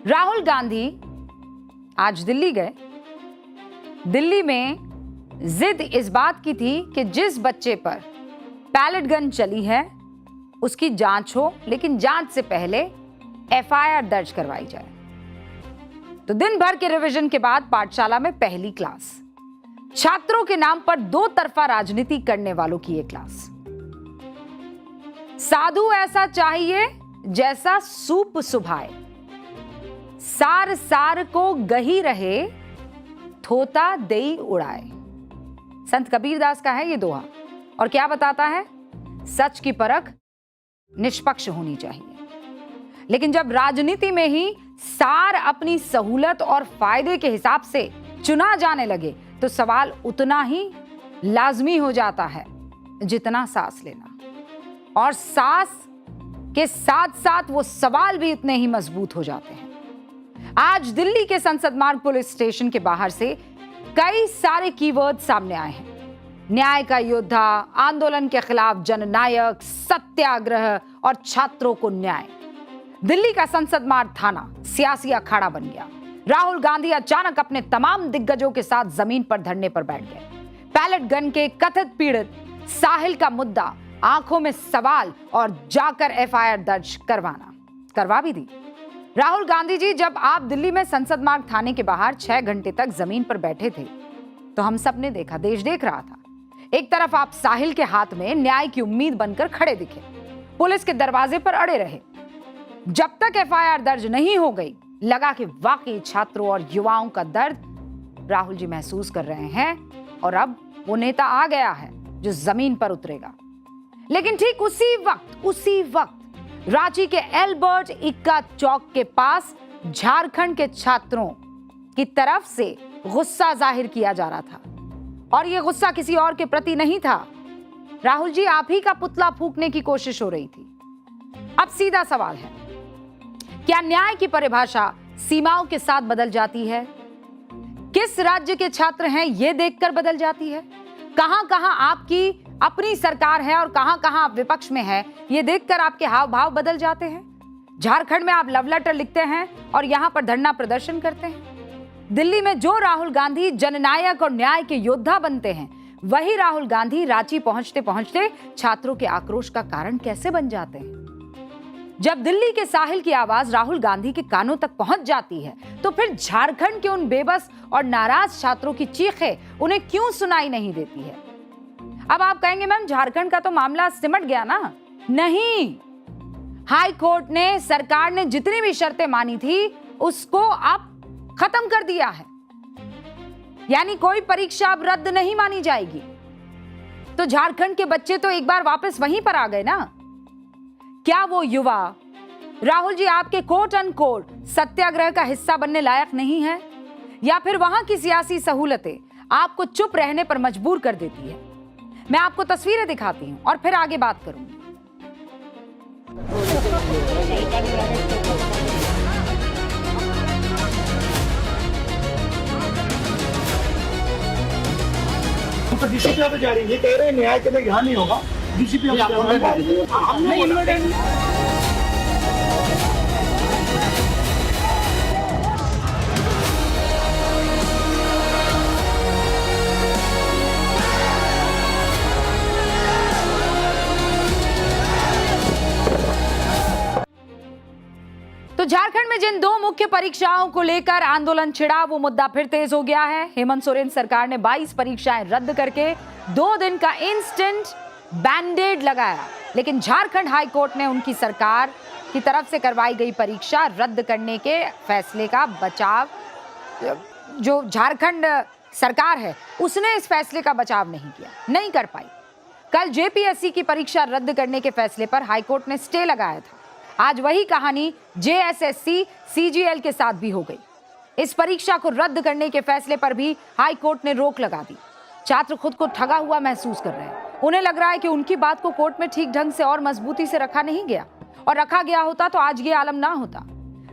राहुल गांधी आज दिल्ली गए। दिल्ली में जिद इस बात की थी कि जिस बच्चे पर पैलेट गन चली है उसकी जांच हो, लेकिन जांच से पहले एफआईआर दर्ज करवाई जाए। तो दिन भर के रिवीजन के बाद पाठशाला में पहली क्लास, छात्रों के नाम पर दो तरफा राजनीति करने वालों की यह क्लास। साधु ऐसा चाहिए जैसा सूप सुभाए, सार सार को गही रहे, थोता देई उड़ाए। संत कबीरदास का है ये दोहा, और क्या बताता है? सच की परख निष्पक्ष होनी चाहिए। लेकिन जब राजनीति में ही सार अपनी सहूलत और फायदे के हिसाब से चुना जाने लगे तो सवाल उतना ही लाजमी हो जाता है जितना सांस लेना, और सांस के साथ साथ वो सवाल भी उतने ही मजबूत हो जाते हैं। आज दिल्ली के संसद मार्ग पुलिस स्टेशन के बाहर से कई सारे कीवर्ड सामने आए हैं। न्याय का योद्धा, आंदोलन के खिलाफ जननायक, सत्याग्रह और छात्रों को न्याय। दिल्ली का संसद मार्ग थाना सियासी अखाड़ा बन गया। राहुल गांधी अचानक अपने तमाम दिग्गजों के साथ जमीन पर धरने पर बैठ गए। पैलेट गन के कथित पीड़ित साहिल का मुद्दा, आंखों में सवाल और जाकर एफआईआर दर्ज करवा भी दी। राहुल गांधी जी, जब आप दिल्ली में संसद मार्ग थाने के बाहर 6 घंटे तक जमीन पर बैठे थे तो हम सब ने देखा, देश देख रहा था। एक तरफ आप साहिल के हाथ में न्याय की उम्मीद बनकर खड़े दिखे, पुलिस के दरवाजे पर अड़े रहे। जब तक एफआईआर दर्ज नहीं हो गई, लगा कि वाकई छात्रों और युवाओं का दर्द राहुल जी महसूस कर रहे हैं और अब वो नेता आ गया है जो जमीन पर उतरेगा। लेकिन ठीक उसी वक्त रांची के एल्बर्ट इक्का चौक के पास झारखंड के छात्रों की तरफ से गुस्सा जाहिर किया जा रहा था, और यह गुस्सा किसी और के प्रति नहीं था। राहुल जी, आप ही का पुतला फूंकने की कोशिश हो रही थी। अब सीधा सवाल है, क्या न्याय की परिभाषा सीमाओं के साथ बदल जाती है? किस राज्य के छात्र हैं यह देखकर बदल जाती है? कहां कहां आपकी अपनी सरकार है और कहां कहां आप विपक्ष में हैं, यह देखकर आपके हाव भाव बदल जाते हैं? झारखंड में आप लव लेटर लिखते हैं और यहां पर धरना प्रदर्शन करते हैं। दिल्ली में जो राहुल गांधी जननायक और न्याय के योद्धा बनते हैं, वही राहुल गांधी रांची पहुंचते पहुंचते छात्रों के आक्रोश का कारण कैसे बन जाते हैं? जब दिल्ली के साहिल की आवाज राहुल गांधी के कानों तक पहुंच जाती है तो फिर झारखंड के उन बेबस और नाराज छात्रों की चीखें उन्हें क्यों सुनाई नहीं देती है? अब आप कहेंगे, मैम झारखंड का तो मामला सिमट गया ना। नहीं, हाई कोर्ट ने, सरकार ने जितनी भी शर्तें मानी थी उसको अब खत्म कर दिया है। यानी कोई परीक्षा अब रद्द नहीं मानी जाएगी। तो झारखंड के बच्चे तो एक बार वापस वहीं पर आ गए ना। क्या वो युवा राहुल जी आपके कोट अनकोट सत्याग्रह का हिस्सा बनने लायक नहीं है, या फिर वहां की सियासी सहूलतें आपको चुप रहने पर मजबूर कर देती है? मैं आपको तस्वीरें दिखाती हूं और फिर आगे बात करूंगी। तो डीसीपी ऑफिस जा रही है, कह रहे हैं न्याय के लिए यहाँ नहीं होगा, डीसीपी ऑफिस। तो झारखंड में जिन 2 मुख्य परीक्षाओं को लेकर आंदोलन छिड़ा, वो मुद्दा फिर तेज हो गया है। हेमंत सोरेन सरकार ने 22 परीक्षाएं रद्द करके 2 दिन का इंस्टेंट बैंडेड लगाया, लेकिन झारखंड हाई कोर्ट ने उनकी सरकार की तरफ से करवाई गई परीक्षा रद्द करने के फैसले का बचाव, जो झारखंड सरकार है उसने इस फैसले का बचाव नहीं कर पाई। कल जेपीएससी की परीक्षा रद्द करने के फैसले पर हाईकोर्ट ने स्टे लगाया था। आज वही कहानी जेएसएससी सीजीएल के साथ भी हो गई। इस परीक्षा को रद्द करने के फैसले पर भी हाई कोर्ट ने रोक लगा दी। छात्र खुद को ठगा हुआ महसूस कर रहे हैं। उन्हें लग रहा है कि उनकी बात को कोर्ट में ठीक ढंग से और मजबूती से रखा नहीं गया, और रखा गया होता तो आज ये आलम ना होता।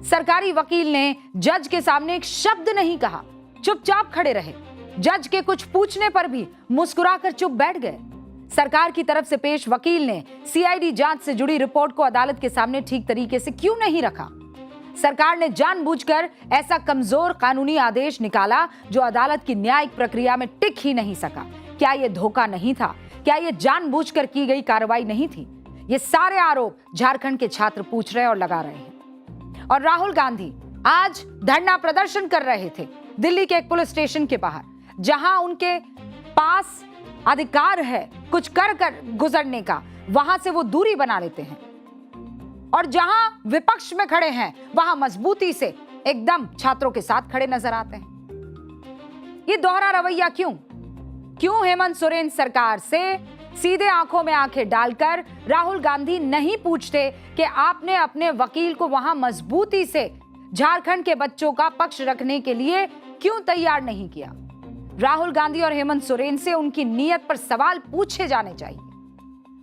सरकारी वकील ने जज के सामने एक शब्द नहीं कहा, चुपचाप खड़े रहे। जज के कुछ पूछने पर भी मुस्कुराकर चुप बैठ गए। सरकार की तरफ से पेश वकील ने सीआईडी जांच से जुड़ी रिपोर्ट को अदालत के सामने ठीक तरीके से क्यों नहीं रखा? सरकार ने जानबूझकर ऐसा कमजोर कानूनी आदेश निकाला जो अदालत की न्यायिक प्रक्रिया में टिक ही नहीं सका। क्या यह धोखा नहीं था? क्या यह जानबूझकर की गई कार्रवाई नहीं थी? ये सारे आरोप झारखंड के छात्र पूछ रहे और लगा रहे हैं। और राहुल गांधी आज धरना प्रदर्शन कर रहे थे दिल्ली के एक पुलिस स्टेशन के बाहर, जहां उनके पास अधिकार है कुछ कर गुजरने का, वहां से वो दूरी बना लेते हैं। और जहां विपक्ष में खड़े हैं वहां मजबूती से एकदम छात्रों के साथ खड़े नजर आते हैं। ये दोहरा रवैया क्यों हेमंत सोरेन सरकार से सीधे आंखों में आंखें डालकर राहुल गांधी नहीं पूछते कि आपने अपने वकील को वहां मजबूती से झारखंड के बच्चों का पक्ष रखने के लिए क्यों तैयार नहीं किया? राहुल गांधी और हेमंत सोरेन से उनकी नीयत पर सवाल पूछे जाने चाहिए,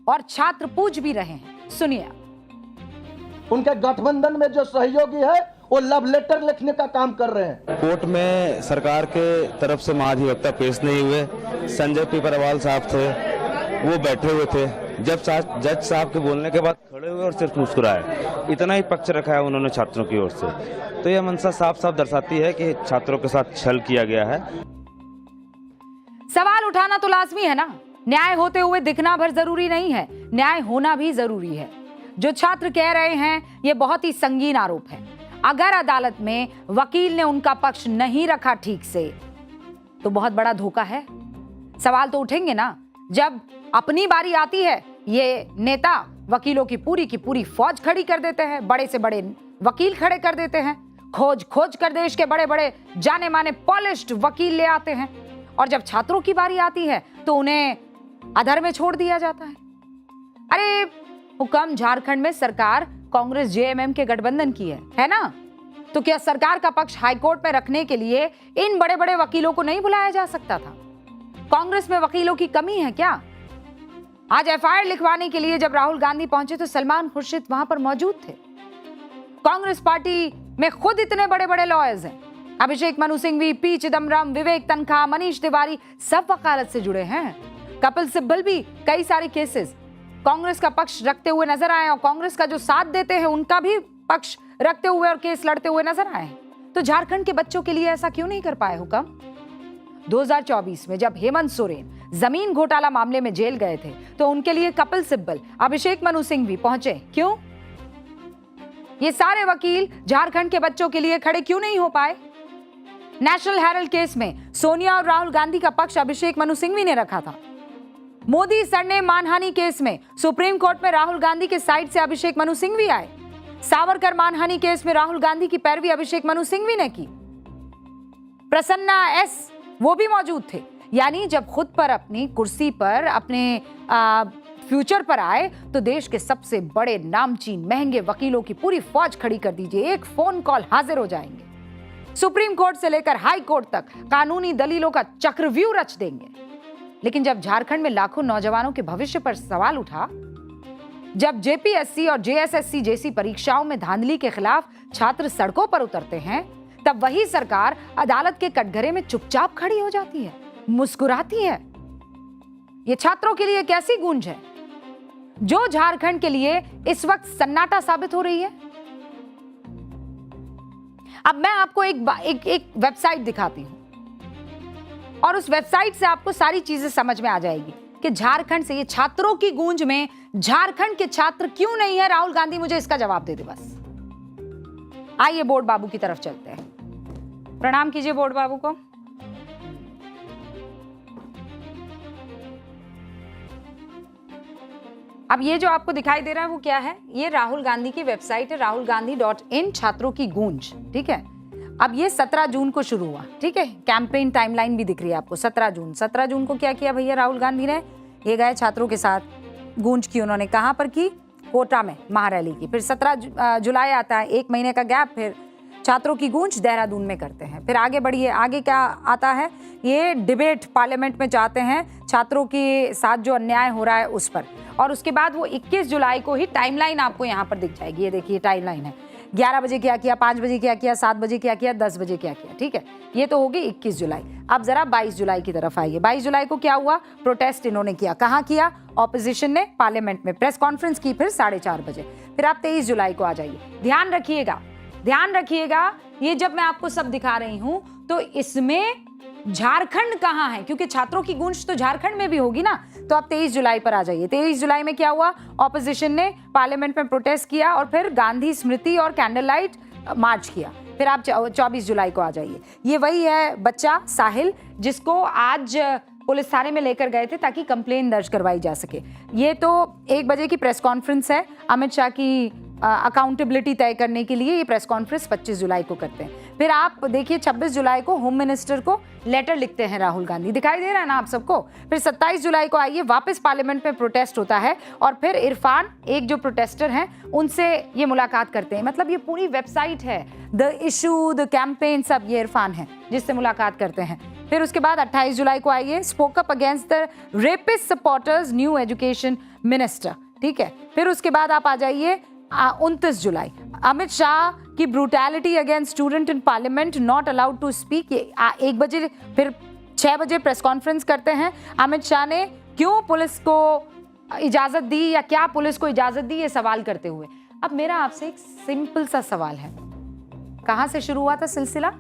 और छात्र पूछ भी रहे हैं। सुनिए। उनके गठबंधन में जो सहयोगी है वो लव लेटर लिखने का काम कर रहे हैं। कोर्ट में सरकार के तरफ से महाधिवक्ता पेश नहीं हुए, संजय पीपरवाल साहब थे, वो बैठे हुए थे। जब जज साहब के बोलने के बाद खड़े हुए और सिर्फ मुस्कुराए, इतना ही पक्ष रखा है उन्होंने छात्रों की ओर से। तो यह मंशा साफ साफ दर्शाती है कि छात्रों के साथ छल किया गया है। सवाल उठाना तो लाजमी है ना, न्याय होते हुए दिखना भर जरूरी नहीं है, न्याय होना भी जरूरी है। जो छात्र कह रहे हैं ये बहुत ही संगीन आरोप है। अगर अदालत में वकील ने उनका पक्ष नहीं रखा ठीक से तो बहुत बड़ा धोखा है। सवाल तो उठेंगे ना। जब अपनी बारी आती है ये नेता वकीलों की पूरी फौज खड़ी कर देते हैं, बड़े से बड़े वकील खड़े कर देते हैं, खोज कर देश के बड़े बड़े जाने माने पॉलिश्ड वकील ले आते हैं, और जब छात्रों की बारी आती है तो उन्हें अधर में छोड़ दिया जाता है। अरे हुक्म झारखंड में सरकार कांग्रेस जेएमएम के गठबंधन की है ना? तो क्या सरकार का पक्ष हाईकोर्ट में रखने के लिए इन बड़े बड़े वकीलों को नहीं बुलाया जा सकता था? कांग्रेस में वकीलों की कमी है क्या? आज एफआईआर लिखवाने के लिए जब राहुल गांधी पहुंचे तो सलमान खुर्शीद वहां पर मौजूद थे। कांग्रेस पार्टी में खुद इतने बड़े बड़े लॉयर्स हैं, अभिषेक मनु सिंघवी, पी चिदम्बरम, विवेक तनखा, मनीष तिवारी, सब वकालत से जुड़े हैं। कपिल सिब्बल भी कई सारे केसेस कांग्रेस का पक्ष रखते हुए नजर आए, और कांग्रेस का जो साथ देते हैं उनका भी पक्ष रखते हुए और केस लड़ते हुए नजर आए। तो झारखंड के बच्चों के लिए ऐसा क्यों नहीं कर पाए हुक्म? 2024 में जब हेमंत सोरेन जमीन घोटाला मामले में जेल गए थे तो उनके लिए कपिल सिब्बल, अभिषेक मनु सिंघवी पहुंचे, क्यों? ये सारे वकील झारखंड के बच्चों के लिए खड़े क्यों नहीं हो पाए? नेशनल हेरल्ड केस में सोनिया और राहुल गांधी का पक्ष अभिषेक मनु सिंघवी ने रखा था। मोदी सरनेम मानहानि केस में सुप्रीम कोर्ट में राहुल गांधी के साइड से अभिषेक मनु सिंघवी आए। सावरकर मानहानि केस में राहुल गांधी की पैरवी अभिषेक मनु सिंघवी ने की। प्रसन्ना एस वो भी मौजूद थे। यानी जब खुद पर अपनी कुर्सी पर अपने फ्यूचर पर आए तो देश के सबसे बड़े नामचीन महंगे वकीलों की पूरी फौज खड़ी कर दीजिए, एक फोन कॉल हाजिर हो जाएंगे। सुप्रीम कोर्ट से लेकर हाई कोर्ट तक कानूनी दलीलों का चक्रव्यूह रच देंगे। लेकिन जब झारखंड में लाखों नौजवानों के भविष्य पर सवाल उठा, जब जेपीएससी और जेएसएससी जैसी परीक्षाओं में धांधली के खिलाफ छात्र सड़कों पर उतरते हैं, तब वही सरकार अदालत के कटघरे में चुपचाप खड़ी हो जाती है, मुस्कुराती है। ये छात्रों के लिए कैसी गूंज है जो झारखंड के लिए इस वक्त सन्नाटा साबित हो रही है। अब मैं आपको एक वेबसाइट दिखाती हूं और उस वेबसाइट से आपको सारी चीजें समझ में आ जाएगी कि झारखंड से ये छात्रों की गूंज में झारखंड के छात्र क्यों नहीं है। राहुल गांधी मुझे इसका जवाब दे दे बस। आइए बोर्ड बाबू की तरफ चलते हैं। प्रणाम कीजिए बोर्ड बाबू को। अब ये जो आपको दिखाई दे रहा है वो क्या है? ये राहुल गांधी की वेबसाइट है, rahulgandhi.in, छात्रों की गूंज। ठीक है, अब ये 17 जून को शुरू हुआ। ठीक है, कैंपेन टाइमलाइन भी दिख रही है आपको। 17 जून को क्या किया भैया राहुल गांधी ने? ये गए छात्रों के साथ, गूंज की उन्होंने। कहां पर की? कोटा में महारैली की। फिर 17 जुलाई आता है, एक महीने का गैप, फिर छात्रों की गूंज देहरादून में करते हैं। फिर आगे बढ़िए, आगे क्या आता है? ये डिबेट पार्लियामेंट में चाहते हैं छात्रों के साथ जो अन्याय हो रहा है उस पर। और उसके बाद वो 21 जुलाई को ही टाइमलाइन आपको यहाँ पर दिख जाएगी। ये देखिए टाइमलाइन है, 11 बजे क्या किया, 5 बजे क्या किया, 7 बजे क्या किया, 10 बजे क्या किया। ठीक है, ये तो होगी 21 जुलाई। अब जरा 22 जुलाई की तरफ आइए। 22 जुलाई को क्या हुआ? प्रोटेस्ट इन्होंने किया। कहाँ किया? ऑपोजिशन ने पार्लियामेंट में प्रेस कॉन्फ्रेंस की, फिर 4:30 बजे। फिर आप 23 जुलाई को आ जाइए। ध्यान रखिएगा, ध्यान रखिएगा, ये जब मैं आपको सब दिखा रही हूं तो इसमें झारखंड कहां है, क्योंकि छात्रों की गूंज तो झारखंड में भी होगी ना। तो आप 23 जुलाई पर आ जाइए। 23 जुलाई में क्या हुआ, ऑपोजिशन ने पार्लियामेंट में प्रोटेस्ट किया और फिर गांधी स्मृति और कैंडल लाइट मार्च किया। फिर आप 24 जुलाई को आ जाइए। ये वही है बच्चा साहिल जिसको आज पुलिस थाने में लेकर गए थे ताकि कंप्लेन दर्ज करवाई जा सके। ये तो 1 बजे की प्रेस कॉन्फ्रेंस है। अमित शाह की अकाउंटेबिलिटी तय करने के लिए ये प्रेस कॉन्फ्रेंस 25 जुलाई को करते हैं। फिर आप देखिए 26 जुलाई को होम मिनिस्टर को लेटर लिखते हैं राहुल गांधी, दिखाई दे रहा है ना आप सबको। फिर 27 जुलाई को आइए, वापस पार्लियामेंट में प्रोटेस्ट होता है और फिर इरफान एक जो प्रोटेस्टर हैं उनसे ये मुलाकात करते हैं। मतलब ये पूरी वेबसाइट है, द इशू, द कैंपेन, सब ये इरफान है जिससे मुलाकात करते हैं। फिर उसके बाद 28 जुलाई को आइए, spoke up against the rapist supporters, new education minister, ठीक है। फिर उसके बाद आप आ जाइए 29 जुलाई, अमित शाह की brutality against student in parliament, not allowed to speak. 1 बजे, फिर 6 बजे प्रेस कॉन्फ्रेंस करते हैं। अमित शाह ने क्यों पुलिस को इजाजत दी या क्या पुलिस को इजाजत दी, ये सवाल करते हुए। अब मेरा आपसे एक सिंपल सा सवाल है, कहां से शुरू हुआ था सिलसिला?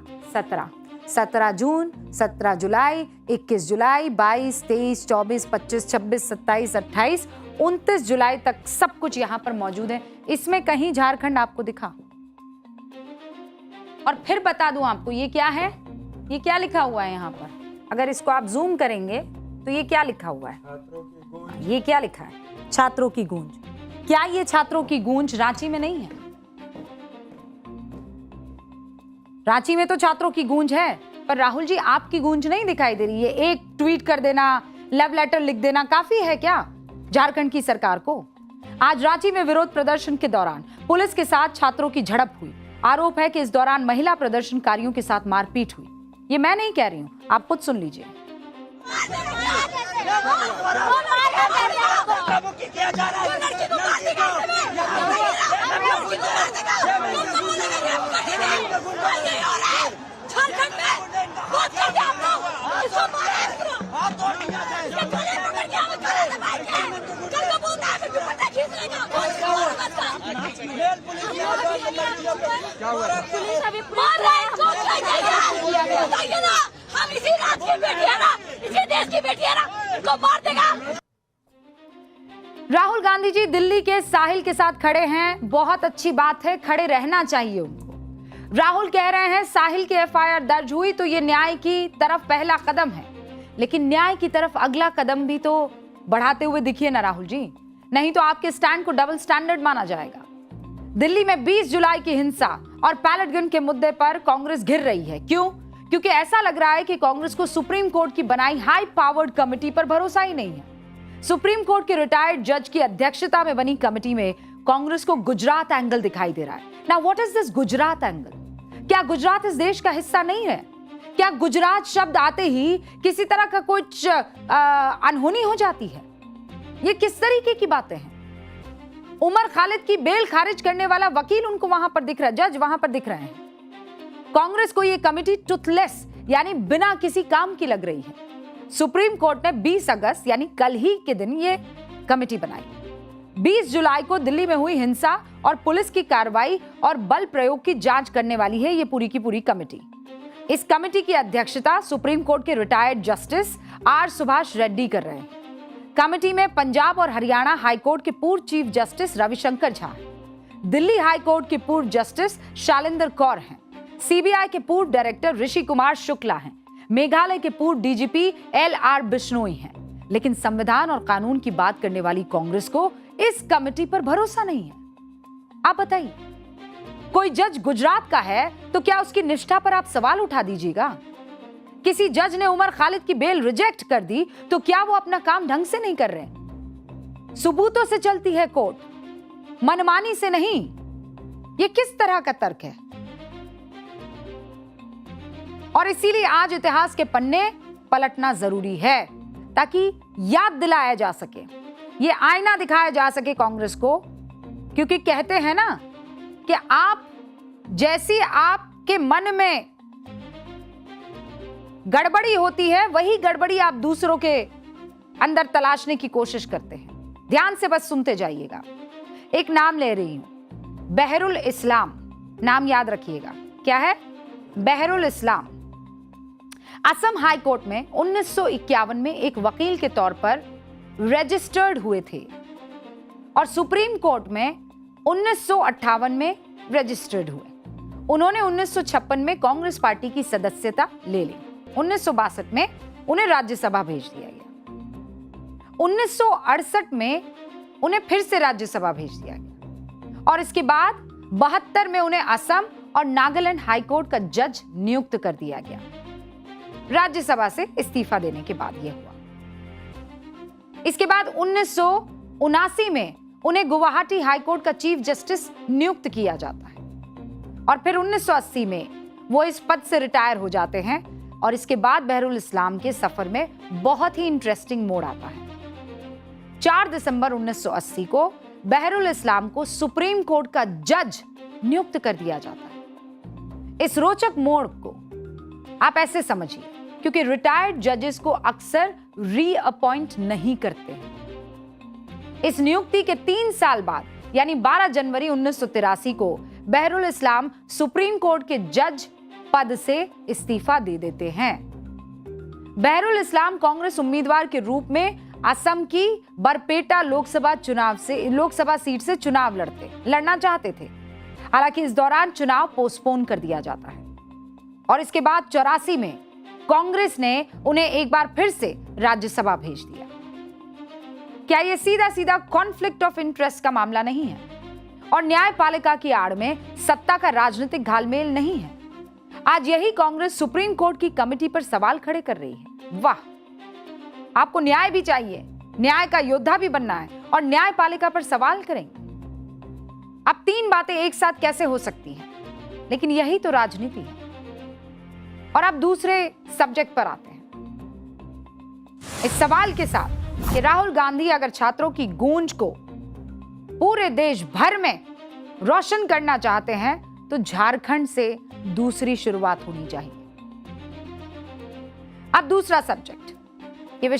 17 जून, 17 जुलाई, 21 जुलाई, 22, 23, 24, 25, 26, 27, 28, 29 जुलाई तक सब कुछ यहां पर मौजूद है। इसमें कहीं झारखंड आपको दिखा? और फिर बता दूं आपको ये क्या है, ये क्या लिखा हुआ है यहां पर? अगर इसको आप जूम करेंगे तो ये क्या लिखा हुआ है? ये क्या लिखा है? छात्रों की गूंज। क्या ये छात्रों की गूंज रांची में नहीं है? रांची में तो छात्रों की गूंज है, पर राहुल जी आपकी गूंज नहीं दिखाई दे रही है। एक ट्वीट कर देना, लव लेटर लिख देना काफी है क्या झारखंड की सरकार को? आज रांची में विरोध प्रदर्शन के दौरान पुलिस के साथ छात्रों की झड़प हुई। आरोप है कि इस दौरान महिला प्रदर्शनकारियों के साथ मारपीट हुई। ये मैं नहीं कह रही हूं, आप खुद सुन लीजिए। पुलिस अभी मार रहा है, हम इसी रात की बेटी है ना, इसी देश की बेटी है ना, इनको मार देगा। राहुल गांधी जी दिल्ली के साहिल के साथ खड़े हैं, बहुत अच्छी बात है, खड़े रहना चाहिए उनको। राहुल कह रहे हैं साहिल की एफआईआर दर्ज हुई तो ये न्याय की तरफ पहला कदम है, लेकिन न्याय की तरफ अगला कदम भी तो बढ़ाते हुए दिखिए ना राहुल जी, नहीं तो आपके स्टैंड को डबल स्टैंडर्ड माना जाएगा। दिल्ली में 20 जुलाई की हिंसा और पैलेट गन के मुद्दे पर कांग्रेस घिर रही है। क्यों? क्योंकि ऐसा लग रहा है कि कांग्रेस को सुप्रीम कोर्ट की बनाई हाई पावर्ड कमेटी पर भरोसा ही नहीं है। सुप्रीम कोर्ट के रिटायर्ड जज की अध्यक्षता में बनी कमेटी में कांग्रेस को गुजरात एंगल दिखाई दे रहा है। Now what is this Gujarat angle? क्या गुजरात इस देश का हिस्सा नहीं है? क्या गुजरात शब्द आते ही किसी तरह का कुछ अनहोनी हो जाती है? ये किस तरीके की बातें हैं? उमर खालिद की बेल खारिज करने वाला वकील उनको वहां पर दिख रहा है, जज वहां पर दिख रहे हैं। कांग्रेस को यह कमेटी टूथलेस यानी बिना किसी काम की लग रही है। सुप्रीम कोर्ट ने 20 अगस्त यानी कल ही के दिन ये कमेटी बनाई। 20 जुलाई को दिल्ली में हुई हिंसा और पुलिस की कार्रवाई और बल प्रयोग की जांच करने वाली है ये पूरी की पूरी कमेटी। इस कमेटी की अध्यक्षता सुप्रीम कोर्ट के retired justice R Subhash Reddy कर रहे हैं। कमेटी में पंजाब और हरियाणा हाईकोर्ट के पूर्व चीफ जस्टिस रविशंकर झा हैं, दिल्ली हाईकोर्ट के पूर्व जस्टिस शालिंदर कौर हैं, सीबीआई के पूर्व डायरेक्टर ऋषि कुमार शुक्ला हैं, मेघालय के पूर्व डीजीपी LR बिश्नोई हैं। लेकिन संविधान और कानून की बात करने वाली कांग्रेस को इस कमेटी पर भरोसा नहीं है। आप बताइए, कोई जज गुजरात का है तो क्या उसकी निष्ठा पर आप सवाल उठा दीजिएगा? किसी जज ने उमर खालिद की बेल रिजेक्ट कर दी तो क्या वो अपना काम ढंग से नहीं कर रहे? सबूतों से चलती है कोर्ट, मनमानी से नहीं। ये किस तरह का तर्क है? और इसीलिए आज इतिहास के पन्ने पलटना जरूरी है ताकि याद दिलाया जा सके, ये आईना दिखाया जा सके कांग्रेस को। क्योंकि कहते हैं ना कि आप जैसी आपके मन में गड़बड़ी होती है वही गड़बड़ी आप दूसरों के अंदर तलाशने की कोशिश करते हैं। ध्यान से बस सुनते जाइएगा। एक नाम ले रही हूं, बहरुल इस्लाम। नाम याद रखिएगा, क्या है? बहरुल इस्लाम। असम हाई कोर्ट में 1951 में एक वकील के तौर पर रजिस्टर्ड हुए थे और सुप्रीम कोर्ट में 1958 में रजिस्टर्ड हुए। उन्होंने 1956 में कांग्रेस पार्टी की सदस्यता ले ली। 1962 में उन्हें राज्यसभा भेज दिया गया। 1968 में उन्हें फिर से राज्यसभा भेज दिया गया और इसके बाद 72 में उन्हें असम और नागालैंड हाईकोर्ट का जज नियुक्त कर दिया गया। राज्यसभा से इस्तीफा देने के बाद यह हुआ। इसके बाद 1979 में उन्हें गुवाहाटी हाईकोर्ट का चीफ जस्टिस नियुक्त किया जाता है और फिर 1980 में वो इस पद से रिटायर हो जाते हैं और इसके बाद बहरुल इस्लाम के सफर में बहुत ही इंटरेस्टिंग मोड़ आता है। 4 दिसंबर 1980 को बहरुल इस्लाम को सुप्रीम कोर्ट का जज नियुक्त कर दिया जाता है। इस रोचक मोड़ को आप ऐसे समझिए, क्योंकि रिटायर्ड जजेस को अक्सर रीअपॉइंट नहीं करते हैं। इस नियुक्ति के 3 साल बाद यानी 12 जनवरी 1983 को बहरुल इस्लाम सुप्रीम कोर्ट के जज पद से इस्तीफा दे देते हैं। बहरुल इस्लाम कांग्रेस उम्मीदवार के रूप में असम की बरपेटा लोकसभा सीट से चुनाव लड़ना चाहते थे। हालांकि इस दौरान चुनाव पोस्टपोन कर दिया जाता है और इसके बाद 84 में कांग्रेस ने उन्हें एक बार फिर से राज्यसभा भेज दिया। क्या यह सीधा सीधा कॉन्फ्लिक्ट ऑफ इंटरेस्ट का मामला नहीं है और न्यायपालिका की आड़ में सत्ता का राजनीतिक घालमेल नहीं है? आज यही कांग्रेस सुप्रीम कोर्ट की कमेटी पर सवाल खड़े कर रही है। वाह, आपको न्याय भी चाहिए, न्याय का योद्धा भी बनना है और न्यायपालिका पर सवाल करेंगे। अब 3 बातें एक साथ कैसे हो सकती हैं? लेकिन यही तो राजनीति है। और अब दूसरे सब्जेक्ट पर आते हैं, इस सवाल के साथ कि राहुल गांधी अगर छात्रों की गूंज को पूरे देश भर में रोशन करना चाहते हैं तो झारखंड से दूसरी शुरुआत होनी चाहिए। अब दूसरा सब्जेक्ट, ये विषय